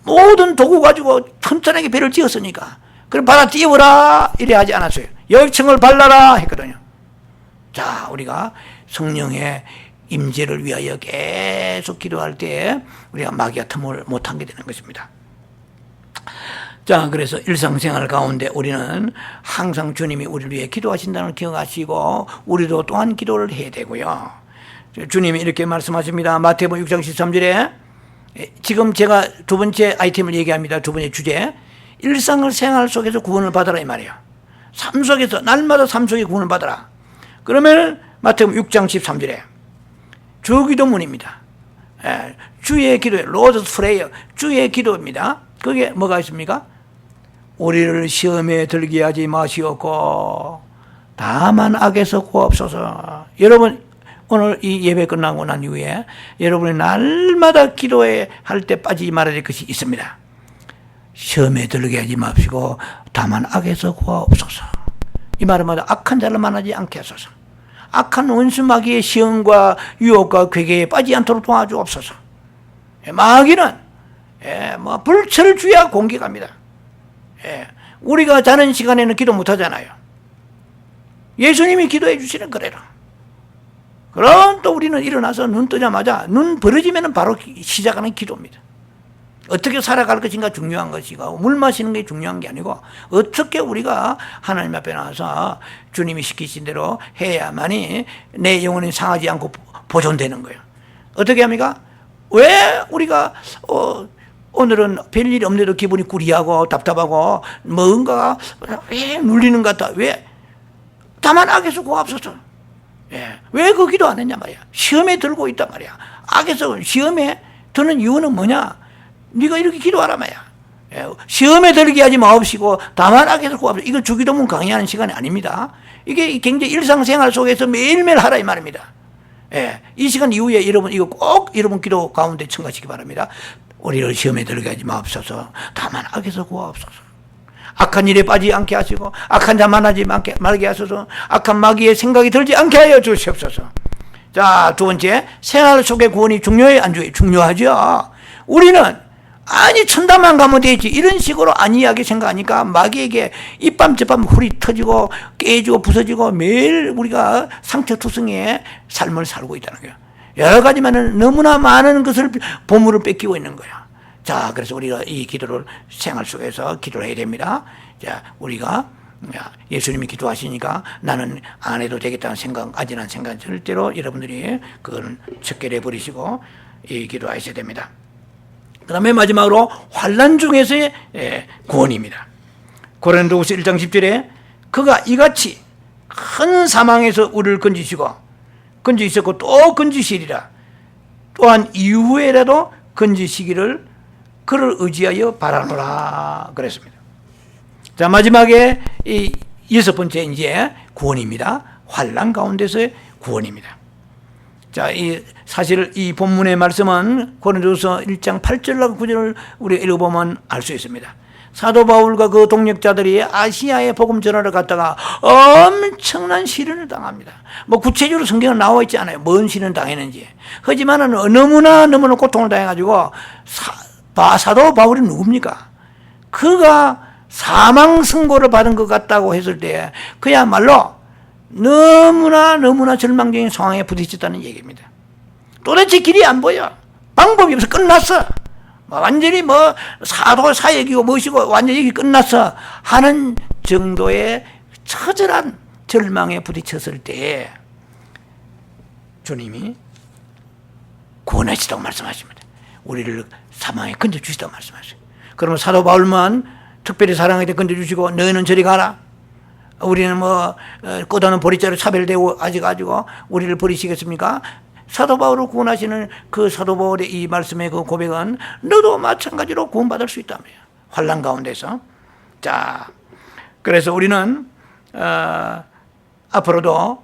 모든 도구 가지고 튼튼하게 배를 지었으니까. 그럼 받아 띄워라 이래 하지 않았어요. 역청을 발라라 했거든요. 자, 우리가 성령의 임재를 위하여 계속 기도할 때 우리가 마귀가 틈을 못 하게 되는 것입니다. 자, 그래서 일상생활 가운데 우리는 항상 주님이 우리를 위해 기도하신다는 걸 기억하시고 우리도 또한 기도를 해야 되고요. 주님이 이렇게 말씀하십니다. 마태복음 6장 13절에 지금 제가 두 번째 아이템을 얘기합니다. 두 번째 주제. 일상을 생활 속에서 구원을 받아라 이 말이에요. 삶 속에서 날마다 삶 속에 구원을 받아라. 그러면 마태복음 6장 13절에 주기도문입니다. 주의 기도예요. Lord's Prayer. 주의 기도입니다. 그게 뭐가 있습니까? 우리를 시험에 들게 하지 마시옵고 다만 악에서 구하옵소서. 여러분 오늘 이 예배 끝나고 난 이후에 여러분이 날마다 기도해 할 때 빠지지 말아야 될 것이 있습니다. 시험에 들게 하지 마시고 다만 악에서 구하옵소서. 이 말은 뭐다? 악한 자를 만나지 않게 하소서. 악한 원수 마귀의 시험과 유혹과 괴계에 빠지지 않도록 도와주옵소서. 마귀는 불철 주야 공격합니다. 우리가 자는 시간에는 기도 못 하잖아요. 예수님이 기도해 주시는 거래라. 그럼 또 우리는 일어나서 눈 뜨자마자 눈 벌어지면 바로 시작하는 기도입니다. 어떻게 살아갈 것인가 중요한 것이고 물 마시는 게 중요한 게 아니고 어떻게 우리가 하나님 앞에 나와서 주님이 시키신 대로 해야만이 내 영혼이 상하지 않고 보존되는 거예요. 어떻게 합니까? 왜 우리가 오늘은 별일 없는데도 기분이 구리하고 답답하고 뭔가 왜 눌리는 것 같다. 왜? 다만 악에서 구하옵소서. 예. 왜 그 기도 안 했냐 말이야. 시험에 들고 있단 말이야. 악에서 시험에 드는 이유는 뭐냐? 네가 이렇게 기도하라 말이야. 예. 시험에 들게 하지 마옵시고 다만 악에서 구하옵소서. 이거 주기도문 강의하는 시간이 아닙니다. 이게 굉장히 일상생활 속에서 매일매일 하라 이 말입니다. 예. 이 시간 이후에 여러분 이거 꼭 여러분 기도 가운데 첨가시기 바랍니다. 우리를 시험에 들게 하지 마옵소서. 다만 악에서 구하옵소서. 악한 일에 빠지지 않게 하시고 악한 자만 하지 말게 하소서. 악한 마귀의 생각이 들지 않게 하여 주시옵소서. 자, 두 번째, 생활 속의 구원이 중요해요, 안 중요해요? 중요하죠. 우리는 아니 천당만 가면 되지 이런 식으로 안이하게 생각하니까 마귀에게 이밤저밤 훌이 터지고 깨지고 부서지고 매일 우리가 상처투성의 삶을 살고 있다는 거예요. 여러 가지만은 너무나 많은 것을 보물을 뺏기고 있는 거야. 자, 그래서 우리가 이 기도를 생활 속에서 기도를 해야 됩니다. 자, 우리가 예수님이 기도하시니까 나는 안 해도 되겠다는 생각, 아직은 생각 절대로 여러분들이 그걸 척결해 버리시고 이 기도하셔야 됩니다. 그 다음에 마지막으로 환난 중에서의 구원입니다. 고린도후서 1장 10절에 그가 이같이 큰 사망에서 우리를 건지시고 또 건지시리라. 또한 이후에라도 건지시기를 그를 의지하여 바라노라 그랬습니다. 자, 마지막에 이 여섯 번째 이제 구원입니다. 환난 가운데서의 구원입니다. 자, 사실 이 본문의 말씀은 고린도서 1장 8절과 9절을 우리가 읽어보면 알 수 있습니다. 사도 바울과 그 동력자들이 아시아에 복음 전하러 갔다가 엄청난 시련을 당합니다. 뭐 구체적으로 성경은 나와 있지 않아요. 뭔 시련을 당했는지. 하지만 너무나 고통을 당해가지고 사도 바울이 누굽니까? 그가 사망 선고를 받은 것 같다고 했을 때 그야말로 너무나 절망적인 상황에 부딪혔다는 얘기입니다. 도대체 길이 안 보여. 방법이 없어. 끝났어. 완전히 사역이고 무엇이고 완전히 여기 끝났어 하는 정도의 처절한 절망에 부딪혔을 때 주님이 구원하시다고 말씀하십니다. 우리를 사망에 건져주시다고 말씀하세요. 그러면 사도 바울만 특별히 사랑에 대해 건져주시고 너희는 저리 가라. 우리는 꽃하는 보리자루 차별되고 아직가지고 우리를 버리시겠습니까? 사도 바울을 구원하시는 그 사도 바울의 이 말씀의 그 고백은 너도 마찬가지로 구원받을 수 있다며. 환난 가운데서. 자, 그래서 우리는 앞으로도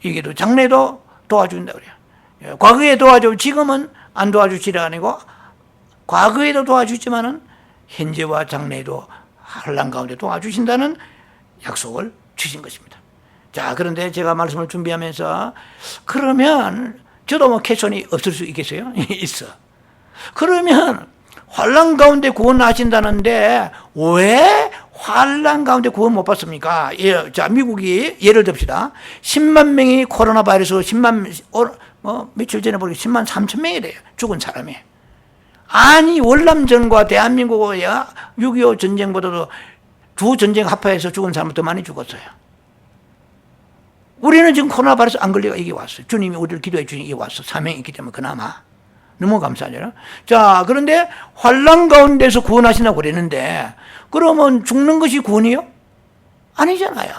이게도 장래도 도와준다 그래요. 과거에 도와주고 지금은 안 도와주시라 아니고 과거에도 도와주지만은 현재와 장래에도 환난 가운데 도와주신다는 약속을 주신 것입니다. 자, 그런데 제가 말씀을 준비하면서 그러면 저도 캐션이 없을 수 있겠어요? 있어. 그러면 환난 가운데 구원하신다는데 왜 환난 가운데 구원 못 받습니까? 자, 미국이 예를 듭시다. 10만 명이 코로나 바이러스 며칠 전에 보니까 10만 3천 명이래요. 죽은 사람이. 아니 월남전과 대한민국의 6.25 전쟁보다도 두 전쟁 합해서 죽은 사람은 더 많이 죽었어요. 우리는 지금 코로나 바이러스 안 걸리가 이게 왔어요. 주님이 우리를 기도해 주니 이게 왔어. 사명이 있기 때문에 그나마. 너무 감사하잖아요. 자, 그런데 환난 가운데서 구원하신다고 그랬는데 그러면 죽는 것이 구원이요? 아니잖아요.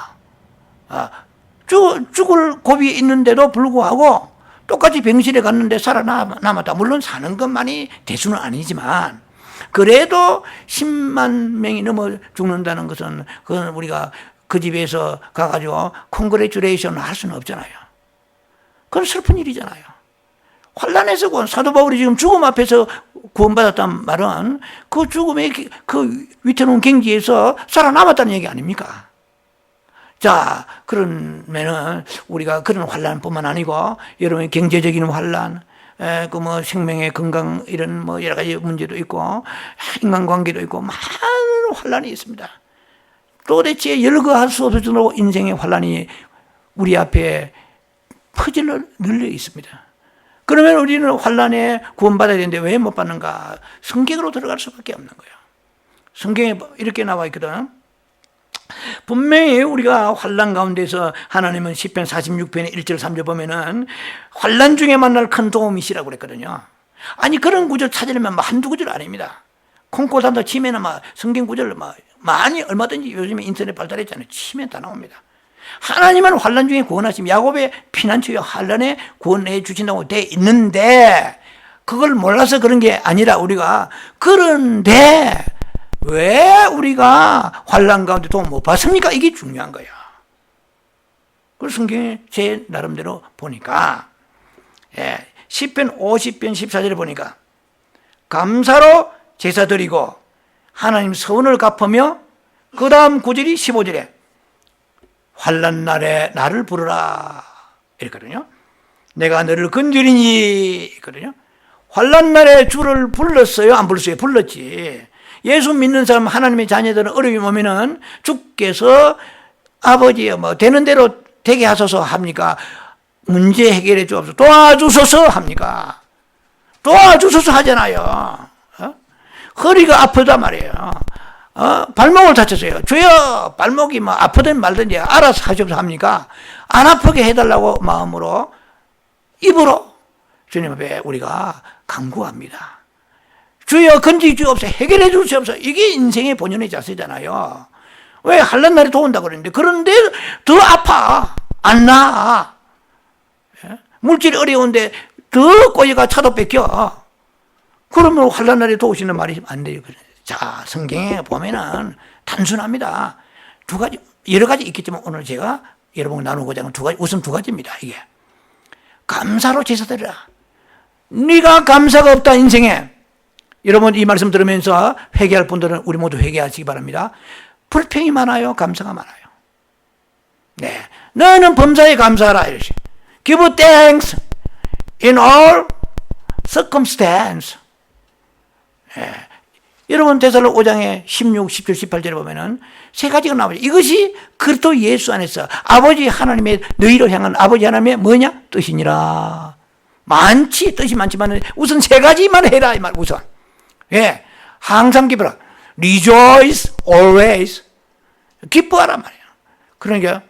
죽을 고비에 있는데도 불구하고 똑같이 병실에 갔는데 살아남았다. 물론 사는 것만이 대수는 아니지만 그래도 10만 명이 넘어 죽는다는 것은 그건 우리가 그 집에서 가가지고 콩그레츄레이션 할 수는 없잖아요. 그건 슬픈 일이잖아요. 환난에서 구원, 사도 바울이 지금 죽음 앞에서 구원받았단 말은 그 죽음의 그 위태로운 경지에서 살아남았다는 얘기 아닙니까? 자, 그러면은 우리가 그런 환난뿐만 아니고 여러분의 경제적인 환난, 생명의 건강 이런 여러 가지 문제도 있고 인간관계도 있고 많은 환난이 있습니다. 도대체 열거할 수 없을 정도로 인생의 환난이 우리 앞에 퍼질러 널려 있습니다. 그러면 우리는 환난에 구원받아야 되는데 왜 못 받는가? 성경으로 들어갈 수밖에 없는 거예요. 성경에 이렇게 나와 있거든. 분명히 우리가 환난 가운데서 하나님은 시편 46편의 1절 3절 보면은 환난 중에 만날 큰 도움이시라고 그랬거든요. 아니 그런 구절 찾으려면 한두 구절 아닙니다. 콩고단다 치면은 막 성경 구절 막 많이 얼마든지 요즘에 인터넷 발달했잖아요. 치면 다 나옵니다. 하나님은 환난 중에 구원하시면 야곱의 피난처여 환난에 구원해 주신다고 돼 있는데 그걸 몰라서 그런 게 아니라 우리가 그런데 왜 우리가 환난 가운데 도움 못 받습니까? 이게 중요한 거야. 그래서 성경에 제 나름대로 보니까 시편 50편 14절에 보니까 감사로 제사 드리고 하나님 서원을 갚으며 그 다음 9절이 15절에 환난 날에 나를 부르라 이랬거든요. 내가 너를 건드리니 있거든요. 환난 날에 주를 불렀어요? 안 불렀어요? 불렀지. 예수 믿는 사람 하나님의 자녀들은 어려움이 오면은 주께서 아버지여 뭐 되는 대로 되게 하소서 합니까? 문제 해결해 주옵소서 도와주소서 합니까? 도와주소서 하잖아요. 허리가 아프단 말이에요. 발목을 다쳤어요. 주여 발목이 뭐 아프든 말든지 알아서 하시옵소서 합니까? 안 아프게 해달라고 마음으로 입으로 주님 앞에 우리가 간구합니다. 주여 건지 주옵소서 해결해 주시옵소서. 이게 인생의 본연의 자세잖아요. 왜 환난 날이 도운다 그러는데 그런데 더 아파 안 나아. 물질이 어려운데 더 꼬여가 차도 뺏겨. 그러면 환난 날이 도우시는 말이 안 돼요. 자, 성경에 보면은 단순합니다. 두 가지, 여러 가지 있겠지만 오늘 제가 여러분 나누고자 하는 우선 두 가지입니다. 이게 감사로 제사드리라. 네가 감사가 없다 인생에. 여러분 이 말씀 들으면서 회개할 분들은 우리 모두 회개하시기 바랍니다. 불평이 많아요, 감사가 많아요. 네, 너는 범사에 감사하라 이러시. Give thanks in all circumstance. 네. 여러분 데살로 5장에 16, 17, 18절에 보면은 세 가지가 나와요. 이것이 그리스도 예수 안에서 아버지 하나님의 너희를 향한 아버지 하나님의 뭐냐? 뜻이니라. 많지 뜻이 많지만 우선 세 가지만 해라 이 말 우선. 예, 항상 기뻐라. Rejoice always. 기뻐하란 말이야. 그러니까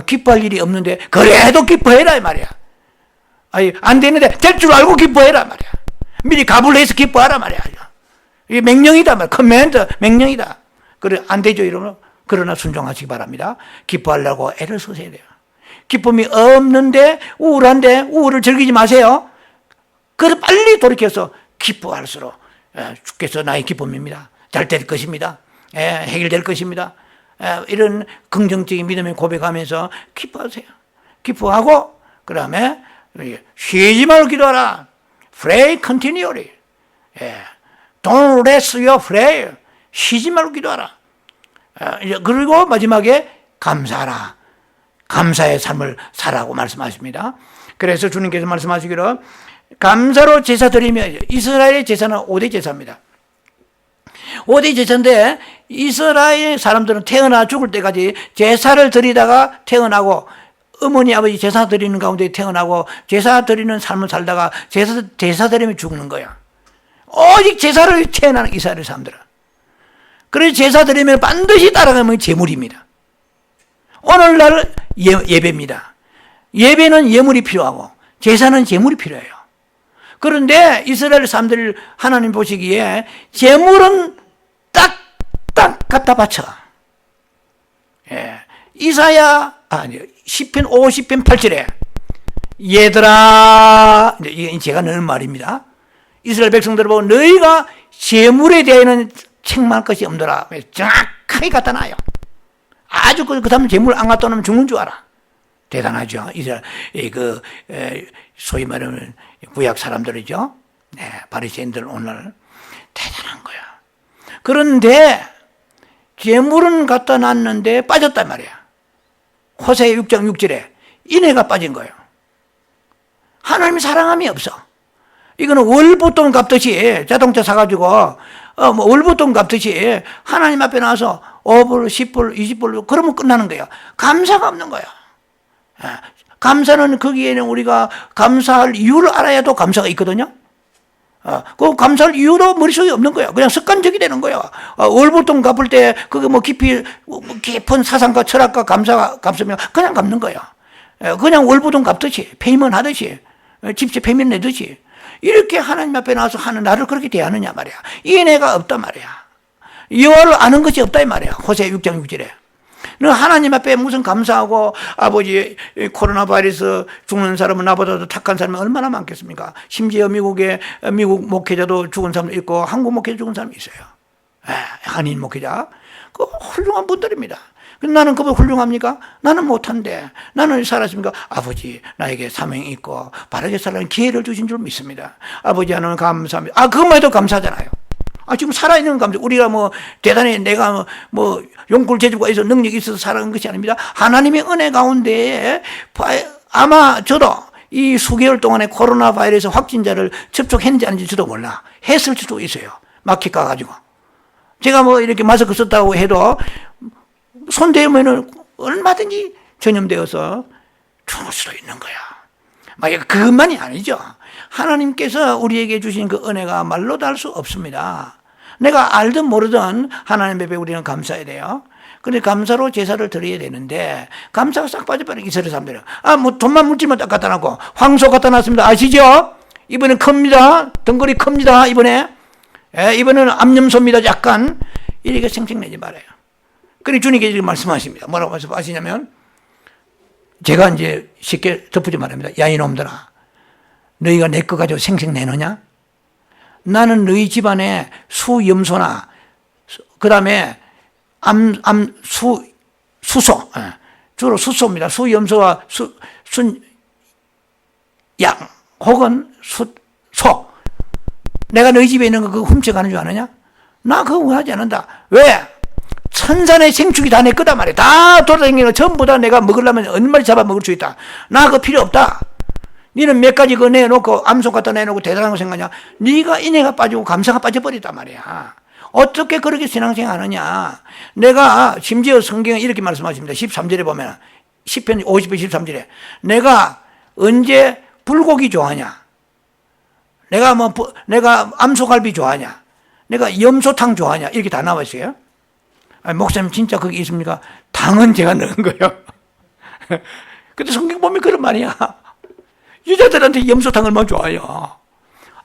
기뻐할 일이 없는데 그래도 기뻐해라 이 말이야. 아니 안 되는데 될 줄 알고 기뻐해라 말이야. 미리 갑을 해서 기뻐하라 말이야. 이게 명령이다 말. 커맨드 명령이다. 그래 안 되죠 이러면 그러나 순종하시기 바랍니다. 기뻐하려고 애를 쓰셔야 돼요. 기쁨이 없는데 우울한데 우울을 즐기지 마세요. 그래서 빨리 돌이켜서 기뻐할수록 주께서 나의 기쁨입니다. 잘 될 것입니다. 해결될 것입니다. 이런 긍정적인 믿음을 고백하면서 기뻐하세요. 기뻐하고 그 다음에 쉬지 말고 기도하라. Pray continually. Don't rest your prayer. 쉬지 말고 기도하라. 그리고 마지막에 감사하라. 감사의 삶을 살라고 말씀하십니다. 그래서 주님께서 말씀하시기로 감사로 제사 드리며 이스라엘의 제사는 5대 제사입니다. 5대 제사인데 이스라엘 사람들은 태어나 죽을 때까지 제사를 드리다가 태어나고 어머니 아버지 제사 드리는 가운데 태어나고 제사 드리는 삶을 살다가 제사 드리면 죽는 거야. 오직 제사를 태어나는 이스라엘 사람들은. 그래서 제사 드리면 반드시 따라가면 제물입니다. 오늘날 예배입니다. 예배는 예물이 필요하고 제사는 제물이 필요해요. 그런데 이스라엘 사람들 하나님 보시기에 제물은 딱딱 갖다 바쳐. 시편 50편 8절에 얘들아, 이게 제가 넣은 말입니다. 이스라엘 백성들을 보고 너희가 제물에 대해서는 책망할 것이 없더라. 정확하게 갖다 놔요. 아주 그 다음 제물 안 갖다 놓으면 죽는 줄 알아. 대단하죠. 이스라엘 소위 말하는 구약 사람들이죠. 네, 바리새인들 오늘 대단한 거야. 그런데 제물은 갖다 놨는데 빠졌단 말이야. 호세아 6장 6절에 인애가 빠진 거예요. 하나님이 사랑함이 없어. 이거는 월보돈 갚듯이 자동차 사가지고 월보돈 갚듯이 하나님 앞에 나와서 5불, 10불, 20불 그러면 끝나는 거야. 감사가 없는 거야. 감사는 거기에는 우리가 감사할 이유를 알아야도 감사가 있거든요. 그 감사할 이유도 머릿속에 없는 거야. 그냥 습관적이 되는 거야. 월보통 갚을 때 그게 뭐 깊은 사상과 철학과 감사가 갚으면 그냥 갚는 거야. 그냥 월보통 갚듯이, 페이먼 하듯이, 집세 페이먼 내듯이. 이렇게 하나님 앞에 나와서 하는 나를 그렇게 대하느냐 말이야. 인애가 없단 말이야. 여호와를 아는 것이 없다 이 말이야. 호세 6장 6절에. 너 하나님 앞에 무슨 감사하고 아버지 코로나 바이러스 죽는 사람은 나보다도 착한 사람이 얼마나 많겠습니까? 심지어 미국 목회자도 죽은 사람도 있고 한국 목회자 죽은 사람이 있어요. 한인 목회자. 그 훌륭한 분들입니다. 나는 그보다 훌륭합니까? 나는 못한데 나는 살았습니까? 아버지 나에게 사명이 있고 바르게 살라는 기회를 주신 줄 믿습니다. 아버지 하나님 감사합니다. 그것만 해도 감사하잖아요. 지금 살아있는 감사. 우리가 뭐 대단히 내가 뭐 용굴 재주가 있어 능력이 있어서 살아간 것이 아닙니다. 하나님의 은혜 가운데 아마 저도 이 수개월 동안에 코로나 바이러스 확진자를 접촉했는지 아닌지 저도 몰라. 했을 수도 있어요. 마켓 가가지고. 제가 뭐 이렇게 마스크 썼다고 해도 손 대면은 얼마든지 전염되어서 죽을 수도 있는 거야. 만약 그것만이 아니죠. 하나님께서 우리에게 주신 그 은혜가 말로 다 할 수 없습니다. 내가 알든 모르든 하나님 앞에 우리는 감사해야 돼요. 근데 감사로 제사를 드려야 되는데 감사가 싹 빠져버린 이스라엘 사람들은 뭐 돈만 물질만 딱 갖다 놨고 황소 갖다 놨습니다. 아시죠? 이번엔 큽니다. 덩거리 큽니다. 이번에는 암염소입니다. 약간 이렇게 생색내지 말아요. 그러니 주님께서 지금 말씀하십니다. 뭐라고 말씀하시냐면 제가 이제 쉽게 덮으지 말합니다. 야 이놈들아 너희가 내 거 가지고 생색내느냐? 나는 너희 집안에 수염소나 그 다음에 수소 주로 수소입니다. 수염소와 양 혹은 소 내가 너희 집에 있는 거 그거 훔쳐가는 줄 아느냐? 나 그거 원하지 않는다. 왜? 천산의 생축이 다 내 거다 말이야. 다 돌아다니는 거 전부 다 내가 먹으려면 얼마나 잡아먹을 수 있다. 나 그거 필요 없다. 니는 몇 가지 그거 내놓고 암소 갖다 내놓고 대단한 거 생각하냐? 니가 인애가 빠지고 감사가 빠져버렸단 말이야. 어떻게 그렇게 신앙생활 하느냐? 내가 심지어 성경에 이렇게 말씀하십니다. 13절에 보면 10편 50편 13절에 내가 언제 불고기 좋아하냐? 내가 암소갈비 좋아하냐? 내가 염소탕 좋아하냐? 이렇게 다 나와 있어요. 목사님 진짜 그게 있습니까? 당은 제가 넣은 거예요. 근데 성경 보면 그런 말이야. 여자들한테 염소탕 얼마나 좋아요.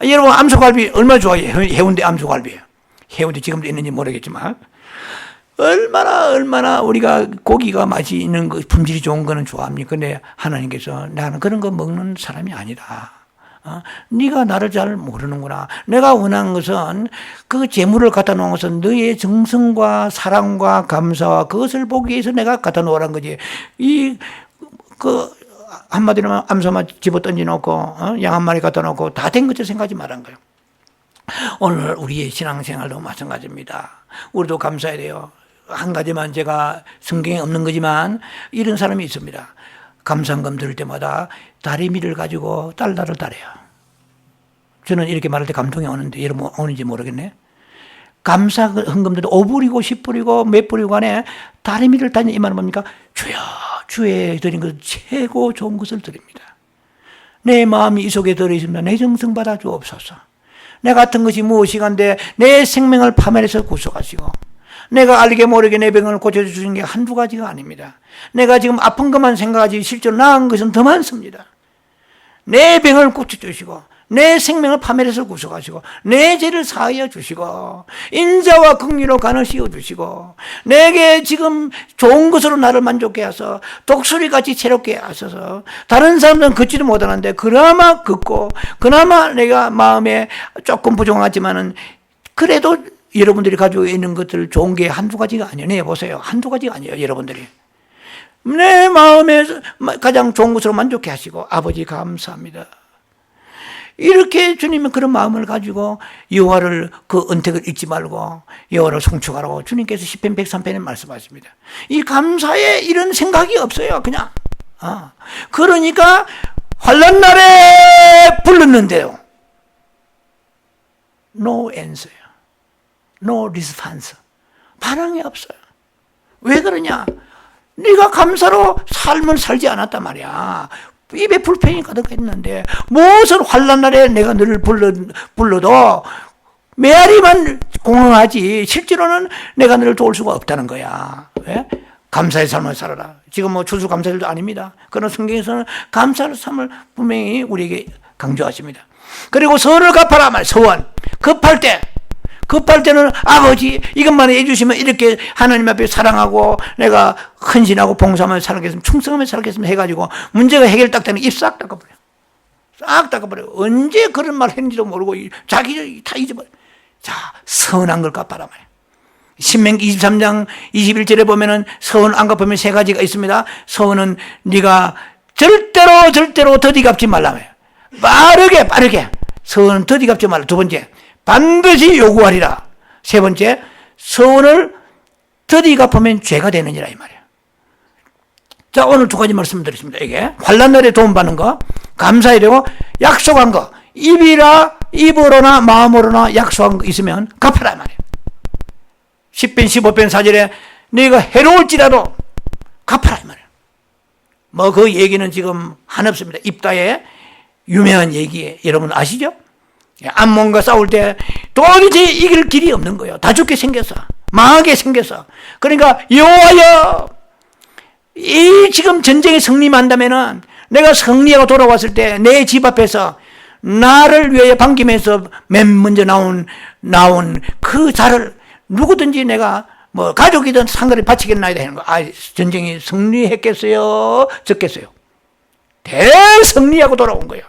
여러분 암소갈비 얼마나 좋아해요? 해운대 암소갈비. 해운대 지금도 있는지 모르겠지만 얼마나 우리가 고기가 맛이 있는 거 품질이 좋은 거는 좋아합니까? 근데 하나님께서 나는 그런 거 먹는 사람이 아니다. 네가 나를 잘 모르는구나. 내가 원하는 것은 그 재물을 갖다 놓은 것은 너의 정성과 사랑과 감사와 그것을 보기 위해서 내가 갖다 놓으라는 거지. 한마디로 암소만 집어 던져놓고 양 한 마리 갖다 놓고 다 된 것처럼 생각하지 말란 거예요. 오늘 우리의 신앙생활도 마찬가지입니다. 우리도 감사해야 돼요. 한 가지만 제가 성경에 없는 거지만 이런 사람이 있습니다. 감사헌금 들을 때마다 다리미를 가지고 달러를 달아요. 저는 이렇게 말할 때 감동이 오는데 여러분 오는지 모르겠네. 감사헌금들도 5불이고 10불이고 몇 불이고 간에 다리미를 달는 이 말은 뭡니까? 주여 주에 드린 것 최고 좋은 것을 드립니다. 내 마음이 이 속에 들어있습니다. 내 정성 받아 주옵소서. 내 같은 것이 무엇이간데 내 생명을 파멸해서 구속하시고 내가 알게 모르게 내 병을 고쳐주시는 게 한두 가지가 아닙니다. 내가 지금 아픈 것만 생각하지 실제로 나은 것은 더 많습니다. 내 병을 고쳐주시고 내 생명을 파멸해서 구속하시고 내 죄를 사하여 주시고 인자와 긍휼로 간을 씌워주시고 내게 지금 좋은 것으로 나를 만족해 하셔서 독수리같이 새롭게 하셔서 다른 사람들은 걷지도 못하는데 그나마 걷고 그나마 내가 마음에 조금 부족하지만은 그래도 여러분들이 가지고 있는 것들 좋은 게 한두 가지가 아니에요. 네, 보세요. 한두 가지가 아니에요. 여러분들이. 내 마음에 가장 좋은 것으로 만족해 하시고 아버지 감사합니다. 이렇게 주님은 그런 마음을 가지고 여호와를 그 은택을 잊지 말고 여호와를 송축하라고 주님께서 시편 103편에 말씀하십니다. 이 감사에 이런 생각이 없어요. 그냥. 그러니까 환난 날에 불렀는데요. No answer. No response. 반응이 없어요. 왜 그러냐? 네가 감사로 삶을 살지 않았단 말이야. 입에 불평이 가득했는데 무슨 환난 날에 내가 너를 불러도 메아리만 공허하지 실제로는 내가 너를 도울 수가 없다는 거야. 왜? 감사의 삶을 살아라. 지금 뭐 추수감사일도 아닙니다. 그러나 성경에서는 감사의 삶을 분명히 우리에게 강조하십니다. 그리고 서원을 갚아라 말. 서원. 급할 때는 아버지 이것만 해주시면 이렇게 하나님 앞에 사랑하고 내가 헌신하고 봉사하며 살겠으면 충성하며 살겠으면 해가지고 문제가 해결 딱 되면 입 싹 닦아버려. 싹 닦아버려. 언제 그런 말 했는지도 모르고 자기 다 잊어버려. 자, 서운한 걸 갚아라 말이야. 신명기 23장 21절에 보면은 서원 안 갚으면 세 가지가 있습니다. 서원은 네가 절대로 더디 갚지 말라 말이야. 빠르게 서원은 더디 갚지 말라. 두 번째, 반드시 요구하리라. 세 번째, 서원을 더디 갚으면 죄가 되느니라 이 말이야. 자, 오늘 두 가지 말씀드렸습니다. 이게 환난 날에 도움받는 거, 감사해야 되고 약속한 거, 입으로나 마음으로나 약속한 거 있으면 갚아라 말이야. 10편 15편 4절에 네가 해로울지라도 갚아라 이 말이야. 뭐 그 얘기는 지금 한없습니다. 입다에 유명한 얘기에 여러분 아시죠? 암몬과 싸울 때 도저히 이길 길이 없는 거예요. 다 죽게 생겼어. 망하게 생겼어. 그러니까 여호와여, 이 지금 전쟁에 승리한다면은 내가 승리하고 돌아왔을 때 내 집 앞에서 나를 위해 반기면서 맨 먼저 나온 그 자를 누구든지 내가 뭐 가족이든 상관이 바치겠나이다 하는 거. 전쟁이 승리했겠어요? 졌겠어요? 대승리하고 돌아온 거예요.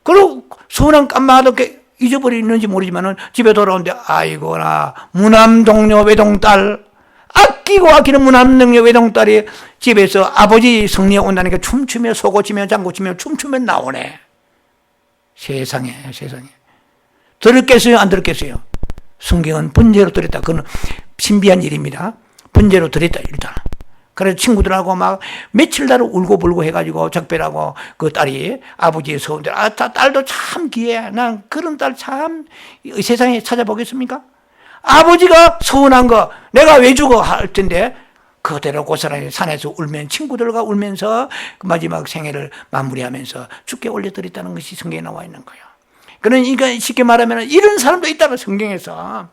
그리고 소원 깜빡하도 잊어버리는지 모르지만은 집에 돌아오는데 아이고나 무남동료 외동딸, 아끼고 아끼는 무남동료 외동딸이 집에서 아버지 승리에 온다니까 춤추며 소고치며 장구치며 춤추며 나오네. 세상에 들었겠어요? 안 들었겠어요? 성경은 번제로 드렸다. 그건 신비한 일입니다. 번제로 드렸다 일단. 그래서 친구들하고 막 며칠 달을 울고불고 해가지고 적배라고 그 딸이 아버지의 서운들, 딸도 참 귀해. 난 그런 딸 참 세상에 찾아보겠습니까? 아버지가 서운한 거 내가 왜 죽어 할 텐데 그대로 고스란히 산에서 친구들과 울면서 마지막 생애를 마무리하면서 죽게 올려드렸다는 것이 성경에 나와 있는 거예요. 그러니까 쉽게 말하면 이런 사람도 있다는 성경에서.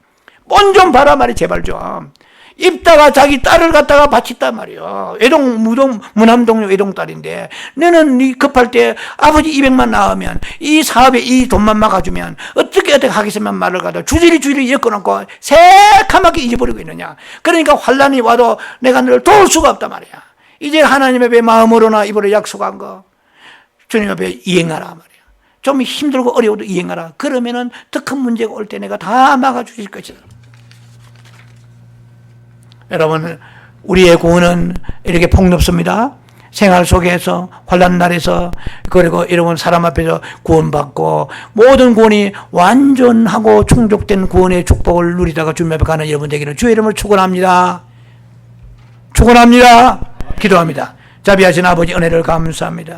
본 좀 봐라 말이야, 제발 좀. 입다가 자기 딸을 갖다가 바쳤단 말이야. 무남동료 외동딸인데 너는 네 급할 때 아버지 200만 나오면 이 사업에 이 돈만 막아주면 어떻게 하겠으면 말을 갖다 주저리 엮어놓고 새카맣게 잊어버리고 있느냐. 그러니까 환난이 와도 내가 너를 도울 수가 없단 말이야. 이제 하나님 앞에 마음으로나 입으로 약속한 거 주님 앞에 이행하라 말이야. 좀 힘들고 어려워도 이행하라. 그러면은 더 큰 문제가 올 때 내가 다 막아주실 것이다. 여러분, 우리의 구원은 이렇게 폭넓습니다. 생활 속에서, 환난 날에서, 그리고 여러분 사람 앞에서 구원받고 모든 구원이 완전하고 충족된 구원의 축복을 누리다가 주님 앞에 가는 여러분 되기를 주의 이름을 축원합니다. 축원합니다. 기도합니다. 자비하신 아버지 은혜를 감사합니다.